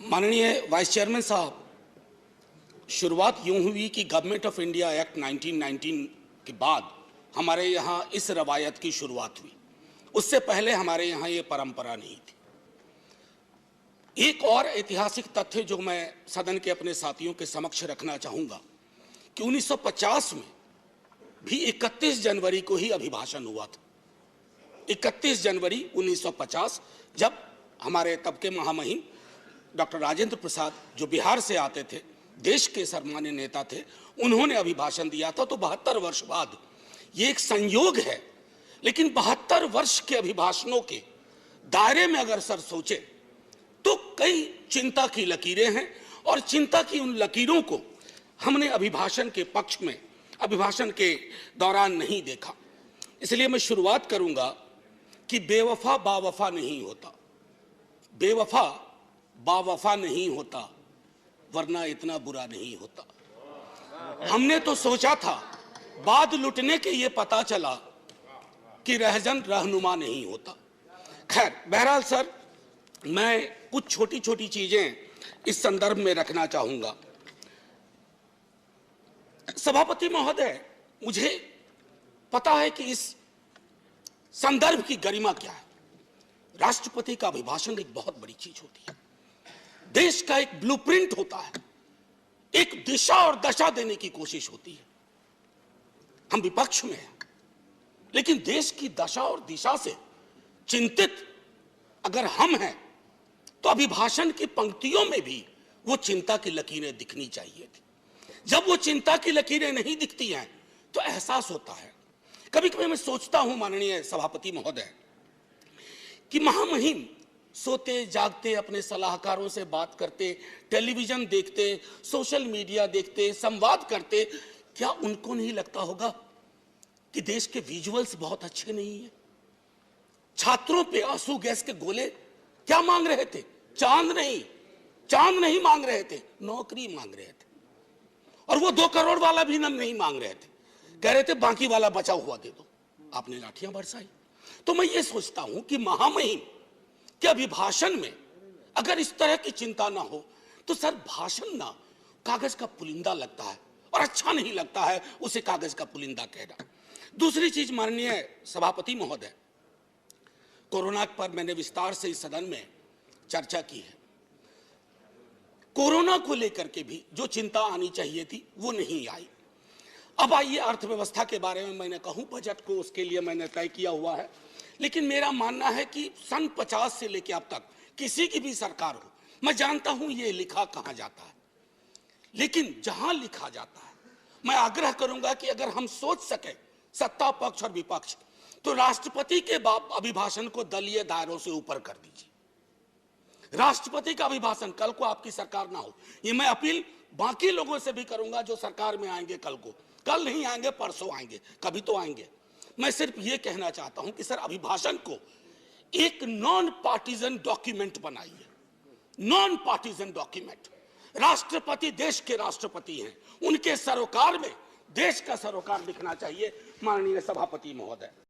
माननीय vice chairman साहब, शुरुआत यूं हुई कि गवर्नमेंट ऑफ इंडिया एक्ट 1919 के बाद हमारे यहाँ इस रवायत की शुरुआत हुई। उससे पहले हमारे यहाँ ये परंपरा नहीं थी। एक और ऐतिहासिक तथ्य जो मैं सदन के अपने साथियों के समक्ष रखना चाहूंगा कि 1950 में भी 31 जनवरी को ही अभिभाषण हुआ था। 31 जनवरी 1950 जब हमारे तब के महामहिम डॉक्टर राजेंद्र प्रसाद, जो बिहार से आते थे, देश के सम्मान्य नेता थे, उन्होंने अभिभाषण दिया था। तो 72 वर्ष बाद ये एक संयोग है, लेकिन 72 वर्ष के अभिभाषणों के दायरे में अगर सर सोचे तो कई चिंता की लकीरें हैं, और चिंता की उन लकीरों को हमने अभिभाषण के पक्ष में, अभिभाषण के दौरान नहीं देखा। इसलिए मैं शुरुआत करूंगा कि बेवफा बावफा नहीं होता, बेवफा बावफा नहीं होता, वरना इतना बुरा नहीं होता। हमने तो सोचा था, बाद लुटने के ये पता चला कि रहजन रहनुमा नहीं होता। खैर, बहरहाल सर, मैं कुछ छोटी छोटी चीजें इस संदर्भ में रखना चाहूंगा। सभापति महोदय, मुझे पता है कि इस संदर्भ की गरिमा क्या है। राष्ट्रपति का अभिभाषण एक बहुत बड़ी चीज होती है, देश का एक ब्लूप्रिंट होता है, एक दिशा और दशा देने की कोशिश होती है। हम विपक्ष में हैं, लेकिन देश की दशा और दिशा से चिंतित अगर हम हैं तो अभिभाषण की पंक्तियों में भी वो चिंता की लकीरें दिखनी चाहिए थी। जब वो चिंता की लकीरें नहीं दिखती हैं तो एहसास होता है। कभी कभी मैं सोचता हूं माननीय सभापति महोदय कि महामहिम सोते जागते अपने सलाहकारों से बात करते, टेलीविजन देखते, सोशल मीडिया देखते, संवाद करते, क्या उनको नहीं लगता होगा कि देश के विजुअल्स बहुत अच्छे नहीं है? छात्रों पे आंसू गैस के गोले क्या मांग रहे थे? चांद नहीं मांग रहे थे, नौकरी मांग रहे थे। और वो 2 करोड़ वाला भी नहीं मांग रहे थे, कह रहे थे बाकी वाला बचा हुआ दे दो। आपने लाठियां बरसाई। तो मैं ये सोचता हूं कि महामहिम के अभिभाषण में अगर इस तरह की चिंता ना हो तो सर, भाषण ना कागज का पुलिंदा लगता है, और अच्छा नहीं लगता है उसे कागज का पुलिंदा कहना। दूसरी चीज माननीय सभापति महोदय, कोरोना पर मैंने विस्तार से इस सदन में चर्चा की है। कोरोना को लेकर के भी जो चिंता आनी चाहिए थी वो नहीं आई। अब आइए अर्थव्यवस्था के बारे में मैंने कहूं, बजट को उसके लिए मैंने तय किया हुआ है, लेकिन मेरा मानना है कि सन 50 से लेकर अब तक किसी की भी सरकार हो, मैं जानता हूं ये लिखा कहां जाता है, लेकिन जहां लिखा जाता है मैं आग्रह करूंगा कि अगर हम सोच सके, सत्ता पक्ष और विपक्ष, तो राष्ट्रपति के अभिभाषण को दलीय दायरों से ऊपर कर दीजिए। राष्ट्रपति का अभिभाषण, कल को आपकी सरकार ना हो, ये मैं अपील बाकी लोगों से भी करूंगा जो सरकार में आएंगे कल को, कल नहीं आएंगे परसों आएंगे, कभी तो आएंगे। मैं सिर्फ ये कहना चाहता हूं कि सर, अभिभाषण को एक नॉन पार्टीजन डॉक्यूमेंट बनाइए, नॉन पार्टीजन डॉक्यूमेंट। राष्ट्रपति देश के राष्ट्रपति हैं, उनके सरोकार में देश का सरोकार दिखना चाहिए माननीय सभापति महोदय।